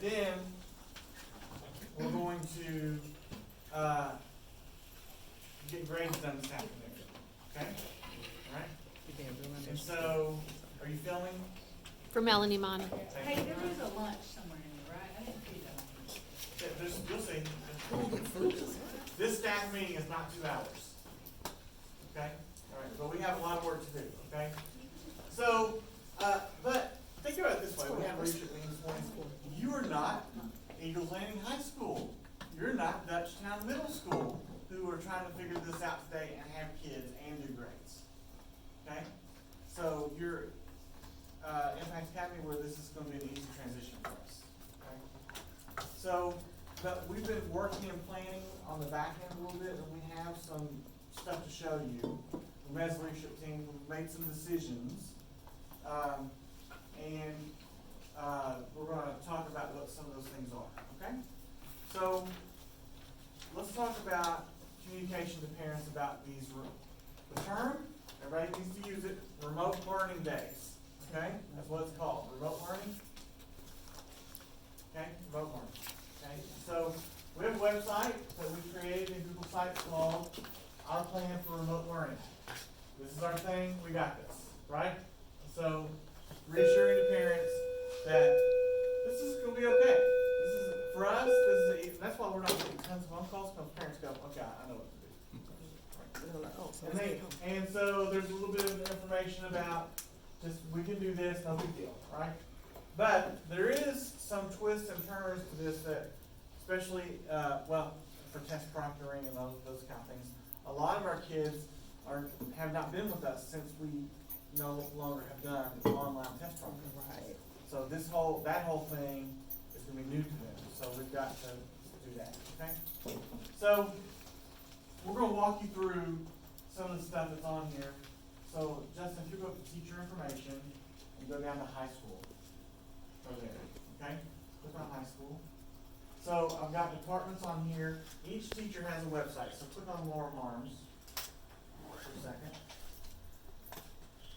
then we're going to, get grades done this afternoon, okay? Alright? And so, are you filming? For Melanie Monty. Hey, there is a lunch somewhere in there, right? I didn't see that. Yeah, you'll see. This staff meeting is not 2 hours. Okay? Alright, but we have a lot of work to do, okay? So, but think about it this way, we have leadership meetings this morning. You are not Eagles Landing High School. You're not Dutchtown Middle School, who are trying to figure this out today and have kids and do grades. Okay? So you're Impact Academy, where this is going to be an easy transition for us. Okay? So, but we've been working and planning on the back end a little bit, and we have some stuff to show you. The Mez leadership team made some decisions, and we're going to talk about what some of those things are. Okay? So let's talk about communication to parents about these. The term, everybody needs to use it, remote learning days. Okay? That's what it's called, remote learning. Okay? Remote learning. Okay? So we have a website that we created in Google Sites called Our Plan for Remote Learning. This is our thing, we got this, right? So reassuring to parents that this is going to be okay. This is, for us, that's why we're not getting tons of phone calls, because parents go, okay, I know what to do. And so there's a little bit of information about just, we can do this, no big deal, right? But there is some twists and turns to this that, especially, for test proctoring and those kind of things, a lot of our kids have not been with us since we no longer have done online test proctoring. Right. So that whole thing is going to be new to them. So we've got to do that. Okay. So we're going to walk you through some of the stuff that's on here. So Justin, if you go up to teacher information and go down to high school, over there. Okay. Click on high school. So I've got departments on here. Each teacher has a website. So click on Laura Harms for a second.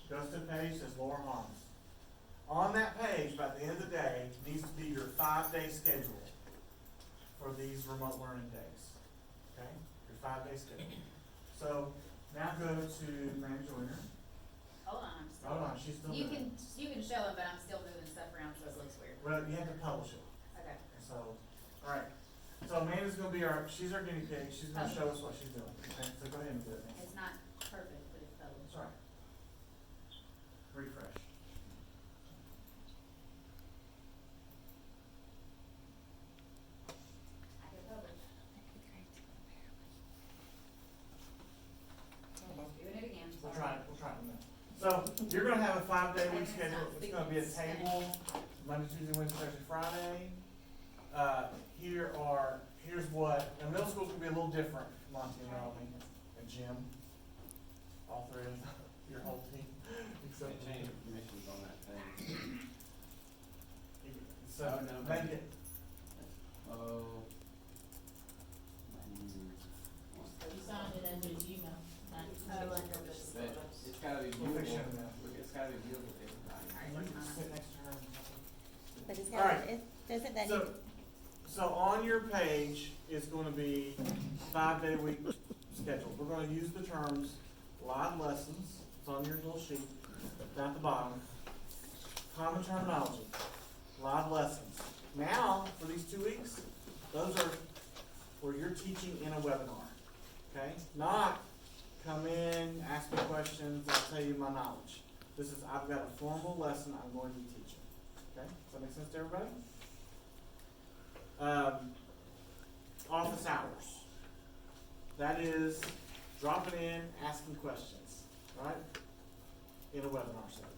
Goes to the page, says Laura Harms. On that page, by the end of the day, needs to be your 5-day schedule for these remote learning days. Okay? Your 5-day schedule. So now go to Mary Joyner. Hold on, I'm still. Hold on, she's still You there. can show it, but I'm still moving stuff around, so it looks weird. Well, you have to publish it. Okay. So, alright. So Amanda's gonna be she's our guinea pig. She's gonna show us what she's doing. Okay? So go ahead and do it. Amanda. It's not perfect, but it's published. That's right. Refresh. I hit publish. Doing it again. We'll try it in a minute. So you're gonna have a 5-day week schedule. It's gonna be a table, Monday, Tuesday, Wednesday, Thursday, Friday. Here's what, and middle school's gonna be a little different, Monty and Melanie and Jim. All three of them, your whole team, except They changed permissions on that thing. So, Oh, no, make maybe. it, Oh. You signed it under Gmail. It's gotta be We'll fix viewable, it now. it's gotta be viewable to everybody. you can sit next to her. But it's All got, right. doesn't that So, so on your page is gonna be 5-day week schedule. We're gonna use the terms live lessons, it's on your little sheet, down at the bottom. Common terminology, live lessons. Now, for these 2 weeks, those are where you're teaching in a webinar, okay? Not come in, ask me questions, I'll tell you my knowledge. This is, I've got a formal lesson I'm going to be teaching, okay? Does that make sense to everybody? Office hours. That is dropping in, asking questions, right? In a webinar setting.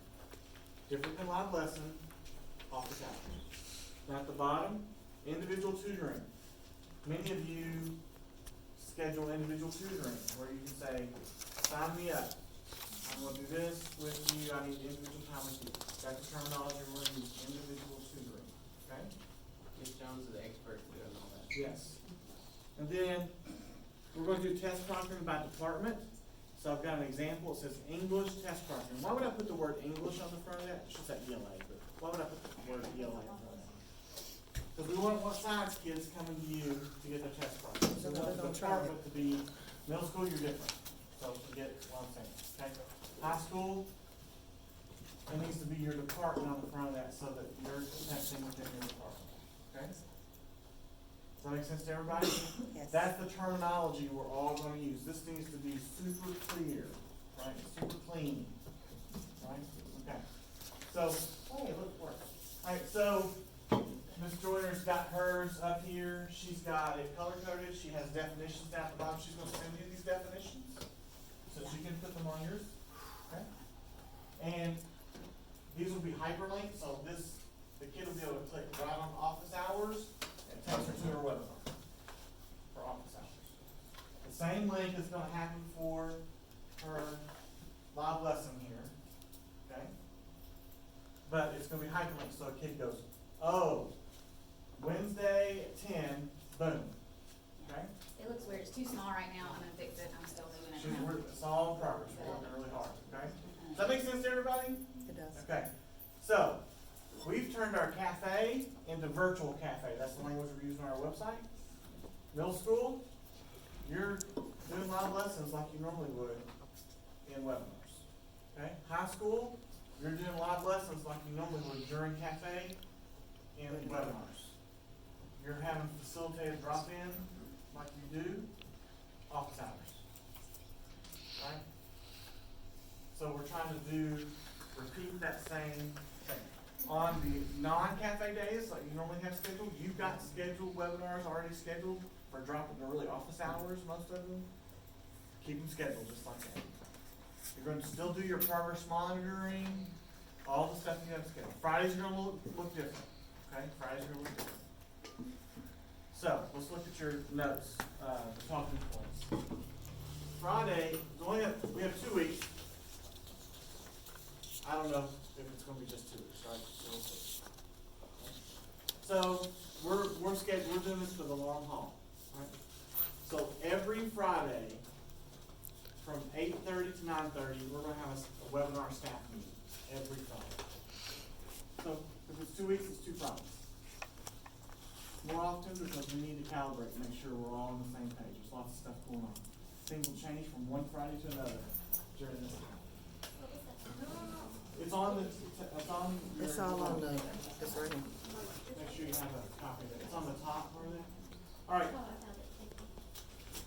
Different than live lesson, office hours. Now at the bottom, individual tutoring. Many of you schedule individual tutoring where you can say, sign me up. I'm going to do this with you. I need individual time with you. That's the terminology we're going to use, individual tutoring. Okay? Ms. Jones is the expert in doing all that. Yes. And then we're going to do test proctoring by department. So I've got an example. It says English test proctoring. Why would I put the word English on the front of that? It should say ELA, but why would I put the word ELA on the front of that? Because Because we want science kids coming to you to get their test process. We want the department to be, middle school, you're different. So you get what I'm saying, okay? High school, it needs to be your department on the front of that so that you're testing within your department, okay? Does that make sense to everybody? Yes. That's the terminology we're all gonna use. This needs to be super clear, right? Super clean, right? Okay. So, hey, look, it works. Alright, so, Ms. Joyner's got hers up here. She's got it color coded. She has definitions down at the bottom. She's gonna send you these definitions so she can put them on yours, okay? And these will be hyperlinked, so the kid will be able to click right on office hours and text her to her webinar for office hours. The same link is gonna happen for her live lesson here, okay? But it's gonna be hyperlinked, so a kid goes, oh, Wednesday at 10, boom, okay? It looks weird, it's too small right now, I'm gonna fix it, I'm still moving it around. It's all in progress, we're working really hard, okay? Does that make sense to everybody? It does. Okay, so, we've turned our cafe into virtual cafe, that's the language we're using on our website. Middle school, you're doing live lessons like you normally would in webinars, okay? High school, you're doing live lessons like you normally would during cafe in webinars. You're having facilitated drop-in like you do, office hours, right? So we're trying to repeat that same thing. On the non-cafe days, like you normally have scheduled, you've got scheduled webinars already scheduled for dropping to really office hours, most of them. Keep them scheduled just like that. You're going to still do your progress monitoring, all the stuff you have scheduled. Fridays are gonna look different, okay? Fridays are gonna look different. So, let's look at your notes, the talking points. Friday, we have 2 weeks. I don't know if it's gonna be just 2 weeks, right? So we'll see. So, we're doing this for the long haul, right? So every Friday, from 8:30 to 9:30, we're gonna have a webinar staff meeting, every Friday. So, if it's 2 weeks, it's 2 Fridays. More often because we need to calibrate and make sure we're all on the same page. There's lots of stuff going on. Things will change from one Friday to another during this time. It's on your. It's all on the, it's right here. Make sure you have a copy of it. It's on the top over there. All right.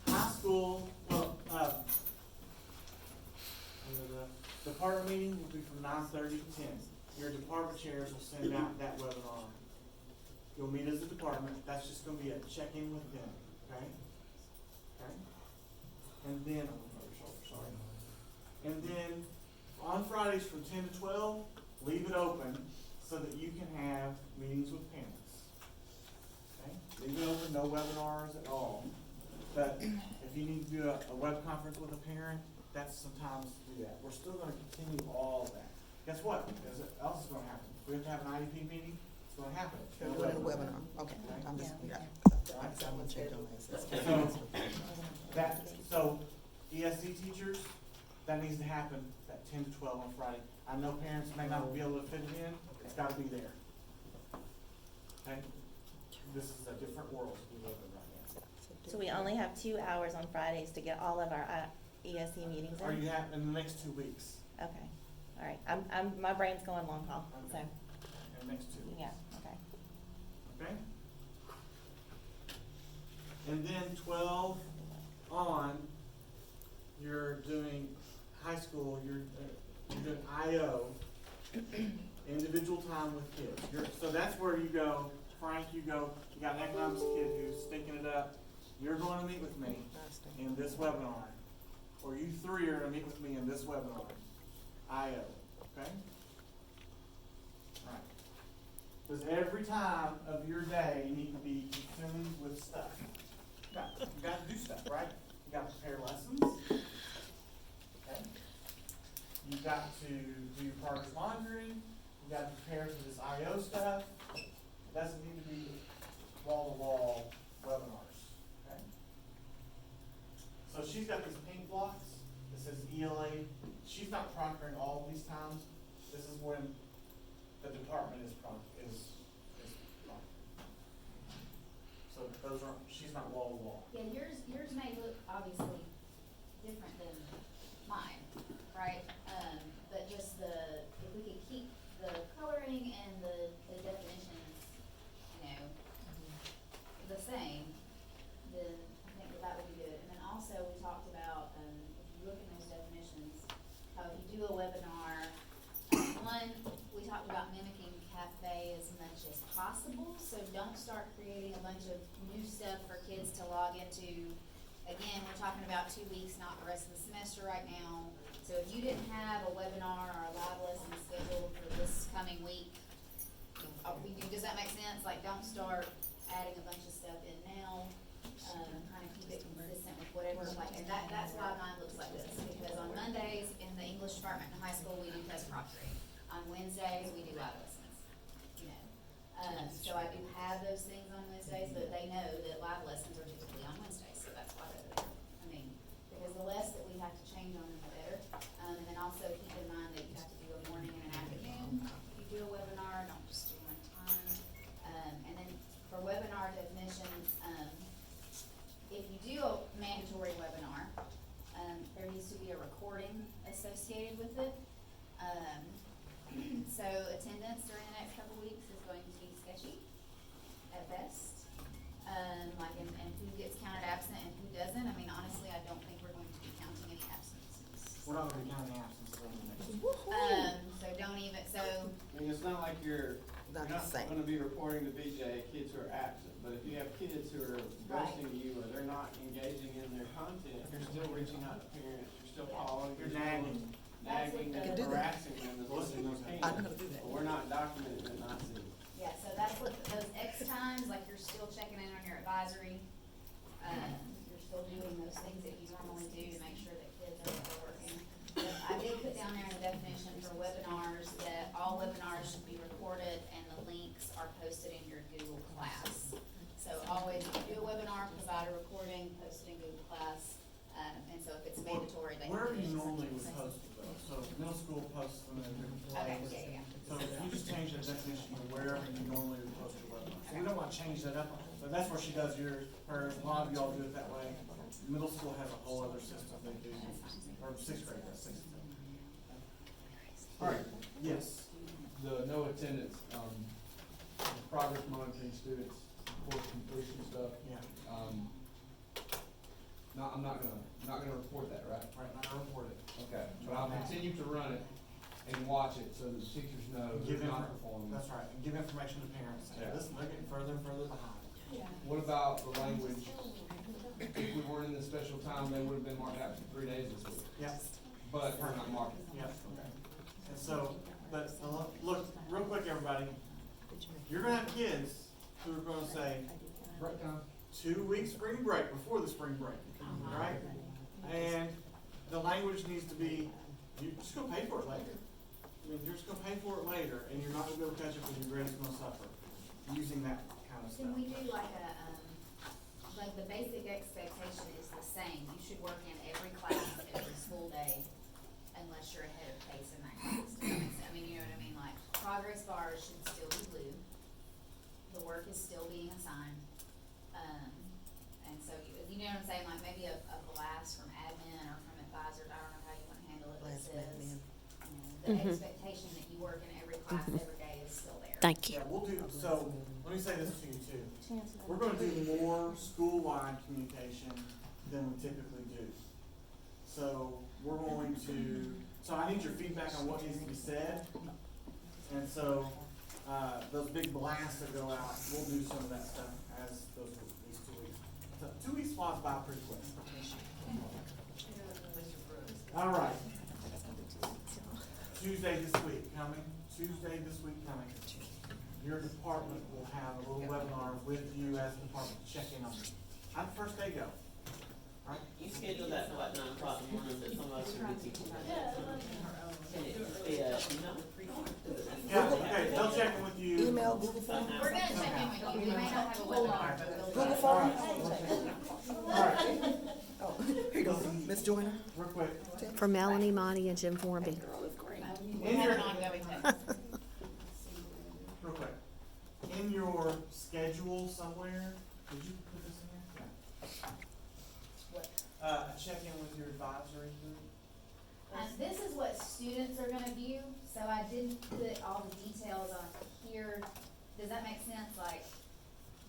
High school, well, the department meeting will be from 9:30 to 10. Your department chairs will send out that webinar. You'll meet as a department. That's just gonna be a check-in with them, okay? Okay? And then, sorry. And then on Fridays from 10 to 12, leave it open so that you can have meetings with parents. Okay? Leave it open, no webinars at all. But if you need to do a web conference with a parent, that's sometimes to do that. We're still gonna continue all of that. Guess what? Guess what else is gonna happen? We have to have an IEP meeting, it's gonna happen. We're doing a webinar, okay, I'm just, yeah. I'm gonna change on this. So ESC teachers, that needs to happen at 10 to 12 on Friday. I know parents may not be able to fit it in, it's gotta be there. Okay? This is a different world we live in right now. So we only have 2 hours on Fridays to get all of our ESC meetings in? Are you in the next 2 weeks? Okay, all right, my brain's going long haul, so, In the next 2 weeks? yeah, okay. Okay? And then 12 on, you're doing high school, you're doing IO, individual time with kids. So that's where you go, Frank, you got an economics kid who's stinking it up. You're going to meet with me in this webinar. Or you 3 are going to meet with me in this webinar. IO, okay? Alright. Because every time of your day you need to be consumed with stuff. You got to do stuff, right? You got to prepare lessons. Okay? You've got to do your progress monitoring. You got to prepare for this IO stuff. It doesn't need to be wall-to-wall webinars. Okay? So she's got these pink blocks that says ELA. She's not proctoring all of these times. This is when the department is proctoring. Yeah, yours may look obviously different than mine, right? But just if we could keep the coloring and the definitions, you know, the same, then I think that would be good. And then also, we talked about, if you look in those definitions, how if you do a webinar, one, we talked about mimicking cafe as much as possible, so don't start creating a bunch of new stuff for kids to log into. Again, we're talking about 2 weeks, not the rest of the semester right now. So if you didn't have a webinar or a live lesson scheduled for this coming week, does that make sense? Like, don't start adding a bunch of stuff in now, kind of keep it consistent with whatever, like, and that's why mine looks like this, because on Mondays in the English department in high school, we do test proctoring. On Wednesdays, we do live lessons, you know. So I do have those things on Wednesdays, but they know that live lessons are typically on Wednesdays, so that's why they're there. I mean, because the less that we have to change on them, the better. And then also keep in mind that you have to do a morning and an afternoon. If you do a webinar, don't just do one time. And then for webinar definitions, if you do a mandatory webinar, there needs to be a recording associated with it. So attendance during the next couple weeks is going to be sketchy at best. Like, and who gets counted absent and who doesn't. I mean, honestly, I don't think we're going to be counting any absences. We're not gonna be counting absences on the next. So don't even, so, I mean, it's not like you're Not the not same. gonna be reporting to BJ kids who are absent, but if you have kids who are ghosting you or they're not engaging in their content, you're still reaching out to parents, you're still calling, You're still nagging. nagging That's and what the- harassing them as much as you can. I know how to do that. But we're not documenting it, not seeing. yeah, so that's what, those X times, like you're still checking in on your advisory. You're still doing those things that you normally do to make sure that kids are still working. But I did put down there in the definition for webinars that all webinars should be recorded and the links are posted in your Google Class. So always, if you do a webinar, provide a recording, post it in Google Class. And so if it's mandatory, they. Where do can you finish normally would it. post it though? So middle school posts them in different Okay, places. yeah. So if you just change the definition to wherever you normally would post your webinar. So we don't wanna change that up, but that's where she does yours, hers, a lot of y'all do it that way. Middle school has a whole other system they do, or sixth grade does, sixth grade. All right, yes. The no attendance, progress monitoring students, course completion stuff. Yeah, I'm not gonna report that, right? right, not gonna report it. Okay, but I'll continue to run it and watch it so the teachers know Give who's not infor- performing. That's right, and give information to parents, say, Yeah. listen, they're getting further and further behind. What about the language? If we weren't in this special time, they would have been marked out for 3 days this week, Yep, but we're not marking. yep, okay. And so, but, look, real quick, everybody, you're gonna have kids who are gonna say, Break time. 2 weeks spring break before the spring break, right? And the language needs to be, you're just gonna pay for it later. I mean, you're just gonna pay for it later, and you're not gonna be able to catch up when your grades gonna suffer, using that kind of stuff. Can we do like like the basic expectation is the same, you should work in every class, every school day, unless you're ahead of pace in that class, does that make sense? I mean, you know what I mean, like, progress bars should still be blue, the work is still being assigned. And so, you know what I'm saying, like maybe a blast from admin or from advisors, I don't know how you wanna handle it, but it Blast says, admin. the expectation that you work in every class every day is still there. Thank you. Yeah, we'll do, so, let me say this to you too. We're gonna do more school-wide communication than we typically do. So, we're going to, so I need your feedback on what needs to be said. And so, those big blasts that go out, we'll do some of that stuff as these 2 weeks. So 2 weeks flies by pretty quick. All right. Tuesday this week coming, your department will have a little webinar with you as a department to check in on you. How'd the first day go? All right? You scheduled that for like 9 o'clock in the morning, that some of us are be teaching. Can it be a, Yeah, okay, they'll check in with you. Email, Google Form? We're gonna check in with you, we may not have a webinar, but we'll. Google All Form? right. All right, Oh, here you go, Ms. Joyner. real quick. For Melanie, Monty, and Jim Formby. We have an ongoing text. Real quick. In your schedule somewhere, did you put this in there? Yeah. check-in with your advisory group. This is what students are gonna view, so I didn't put all the details on here. Does that make sense? Like,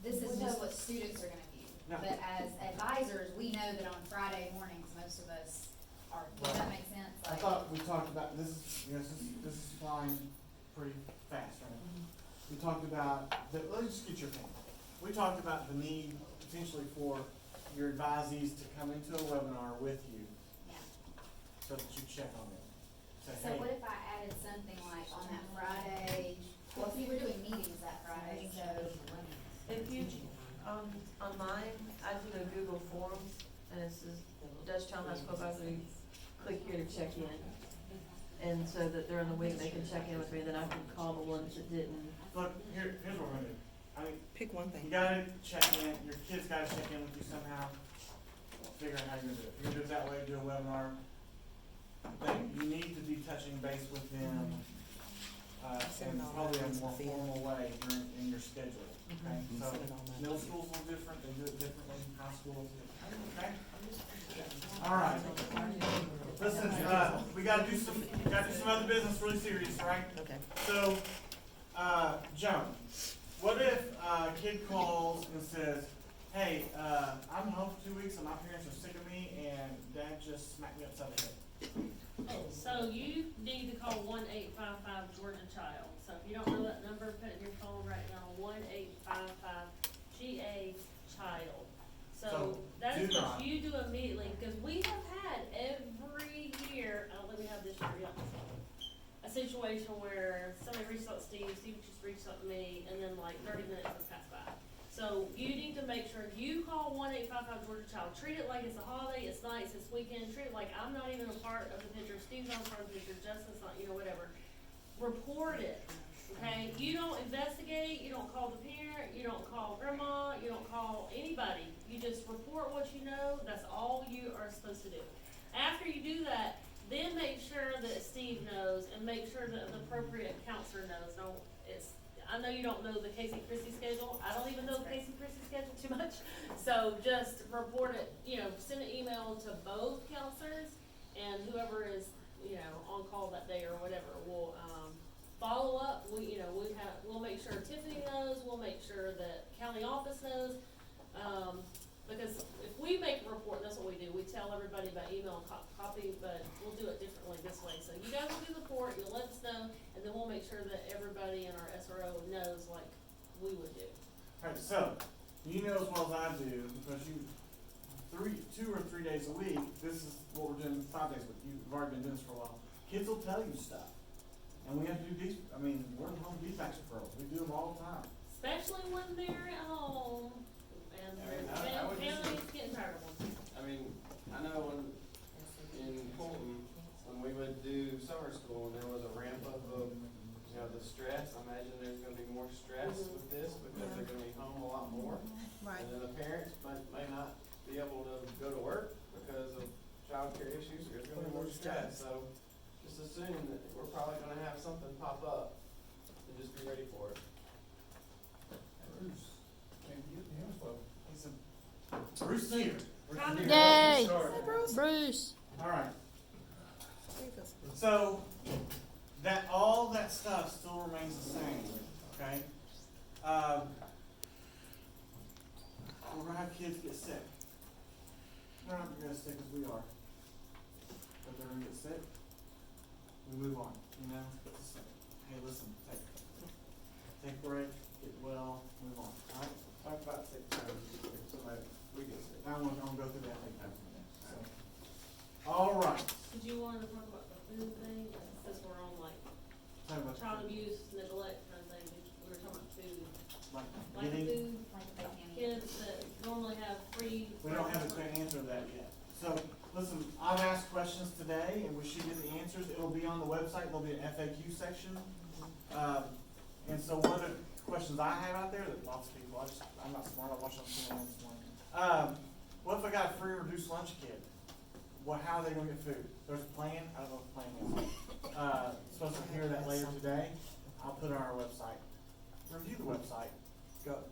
this is just what students are gonna view. No. But as advisors, we know that on Friday mornings, most of us are, does that make sense? I Like, thought we talked about, this is, you know, this is flying pretty fast right now. We talked about, let's just get your opinion. We talked about the need potentially for your advisees to come into a webinar with you yeah. so that you check on them. Say, So hey, what if I added something like on that Friday, well, see, we're doing meetings that Friday, so, If you, on mine, I do a Google Forms, and it says, Dutchtown High School Advisory, click here to check in. And so that during the week, they can check in with me, then I can call the ones that didn't. look, here's what we're gonna do. I mean, Pick one thing. you gotta check in, your kids gotta check in with you somehow. Figure out how you're gonna do it. You're gonna do it that way, do a webinar. Then you need to be touching base with them, in probably a more formal way during, in your schedule, okay? So, Send it on that. middle school's a little different, they do it differently, high school's different, okay? All right. Listen, we gotta do some other business really serious, right? Okay. So, Joan, what if a kid calls and says, hey, I'm home for 2 weeks and my parents are sick of me and dad just smacked me upside the head? So you need to call 1-855 Georgia Child. So if you don't know that number, put it in your phone right now, 1-855 GA Child. So, So that do is what not- you do immediately, because we have had every year, let me have this year, yeah, a situation where somebody reached out to Steve just reached out to me, and then like 30 minutes has passed by. So you need to make sure you call 1-855 Georgia Child. Treat it like it's a holiday, it's nice, it's weekend. Treat it like I'm not even a part of the picture. Steve's not a part of the picture. Justin's not, whatever. Report it, okay? You don't investigate. You don't call the parent. You don't call grandma. You don't call anybody. You just report what you know. That's all you are supposed to do. After you do that, then make sure that Steve knows and make sure that the appropriate counselor knows. I know you don't know the Casey Christie schedule. I don't even know the Casey Christie schedule too much. So just report it, send an email to both counselors and whoever is, on call that day or whatever will, follow up. We'll make sure Tiffany knows, we'll make sure that county office knows. Because if we make a report, that's what we do. We tell everybody by email and copy, but we'll do it differently this way. So you guys will do the report, you'll let us know, and then we'll make sure that everybody in our SRO knows like we would do. Alright, so, you know as well as I do, because 2 or 3 days a week, this is what we're doing 5 days a week. You've already been doing this for a while. Kids will tell you stuff. And we have to do these, we're home defects referrals. We do them all the time. Especially when they're at home and their I would just- family's getting tired of them. I know in Fulton, when we would do summer school and there was a ramp up of, the stress, I imagine there's gonna be more stress with this because they're gonna be home a lot more. Right. And then the parents may not be able to go to work because of childcare issues, there's gonna be more stress, so just assume that we're probably gonna have something pop up and just be ready for it. Bruce, can't get the info. He's a Bruce is here. Bruce is here. Yay. Sorry. Bruce. All right. So all that stuff still remains the same, okay? We're gonna have kids get sick. They're not gonna get as sick as we are, but they're gonna get sick. We move on, It's the same. Hey, listen, take a break, get well, move on. All right. Talk about sick time, if somebody, we get sick. Now I'm gonna go through that thing. So, all right. Did you want to talk about the food thing, since we're on like Talk about child abuse, neglect kind of thing, we were talking about food. like Like getting. food, like if they can't. kids that normally have free. We don't have a clear answer to that yet. So, listen, I've asked questions today, and we should get the answers. It'll be on the website, there'll be an FAQ section. And so one of the questions I have out there, that lots of people, I'm not smart, I watched on CNN this morning. What if I got a free or reduced lunch kid? How are they gonna get food? There's a plan, I don't know what the plan is. Supposed to hear that later today. I'll put it on our website. Review the website.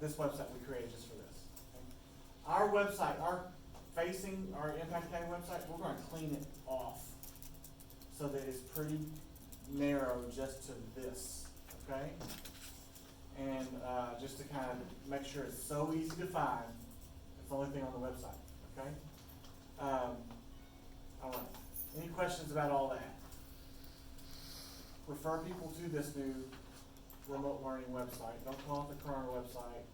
This website we created just for this. Okay? our website, our facing, our Impact Academy website, we're gonna clean it off so that it's pretty narrow just to this, okay? And, just to kind of make sure it's so easy to find, it's the only thing on the website, okay? All right, any questions about all that? Refer people to this new remote learning website, don't call it the Corona website.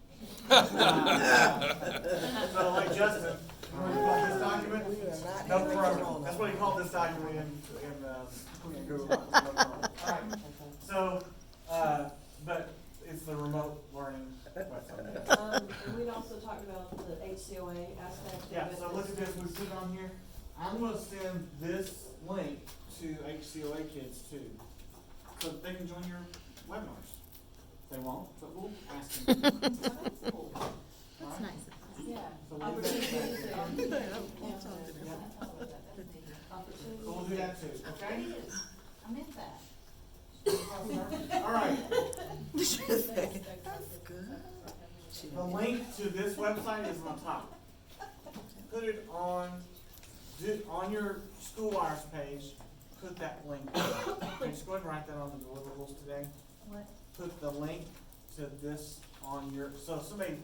So like Justin, remember you called this document? We are not No having Corona, Corona. that's what he called this document in Google. No Corona. Alright, so, but it's the remote learning website. And we'd also talked about the HCOA aspect. Yeah, so look at this, we sit on here, I'm gonna send this link to HCOA kids too, so that they can join your webinars. They won't, but we'll ask them. That's nice. Yeah. So we'll do that. So we'll do that too, okay? I meant that. All right, That's good. the link to this website is on top. Put it on your school wires page, put that link. Okay, just go ahead and write that on the deliverables today. What? Put the link to this on your, so if somebody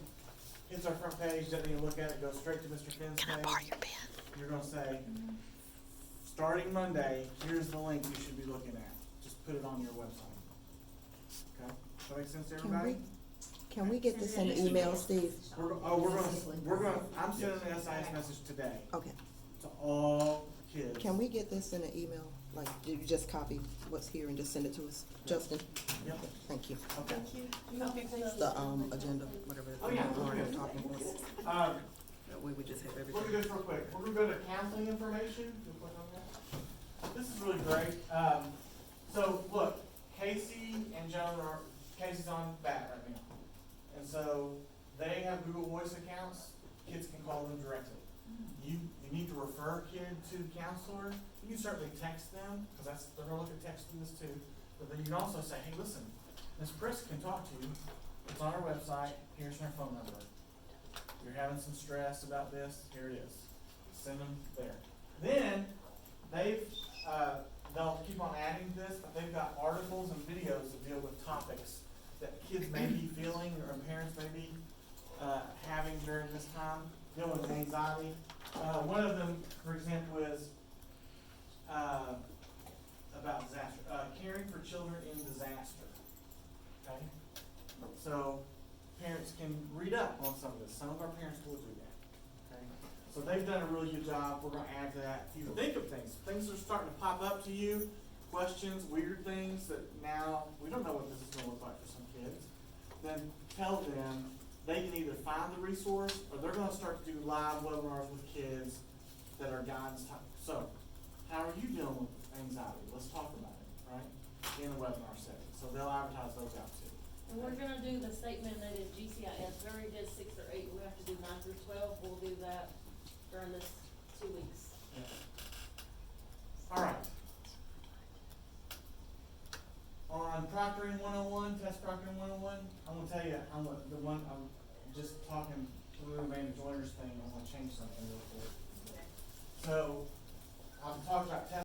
hits our front page, doesn't even look at it, goes straight to Mr. Finn's Can I page. borrow your pen? You're gonna say, starting Monday, here's the link you should be looking at. Just put it on your website. Okay, does that make sense to everybody? Can we get this in the email, Steve? We're gonna, I'm sending an SIS message today Okay. to all kids. Can we get this in an email? Like, do you just copy what's here and just send it to us? Justin? Yep. Thank you. Okay. The, agenda, whatever. Oh, yeah. Lauren was talking about. That way we just have Look at everything. this real quick. We're gonna go to counseling information. Just click on that. This is really great. So look, Casey and Joan Casey's on BAT right now. And so they have Google Voice accounts. Kids can call them directly. You need to refer a kid to the counselor. You can certainly text them, because they're gonna look at texting this too. But then you can also say, hey, listen, Miss Chris can talk to you. It's on our website. Here's her phone number. You're having some stress about this, here it is. Send them there. Then they'll keep on adding this, but they've got articles and videos that deal with topics that kids may be feeling or parents may be having during this time, dealing with anxiety. One of them, for example, is about disaster, caring for children in disaster. Okay? So parents can read up on some of this. Some of our parents will do that. Okay? So they've done a really good job. We're gonna add to that. If you think of things are starting to pop up to you, questions, weird things that now we don't know what this is gonna look like for some kids, then tell them they can either find the resource or they're gonna start to do live webinars with kids that are guidance type. So, how are you dealing with anxiety? Let's talk about it, right? In a webinar setting. So they'll advertise those out too. And we're gonna do the state mandated GCIS, we already did 6 or 8, we have to do 9 through 12, we'll do that during this 2 weeks. Yeah. All right. On Proctoring 101, Test Proctoring 101, I'm gonna tell you, I'm just talking through Amanda Joyner's thing, I'm gonna change something real quick. So, I've talked about test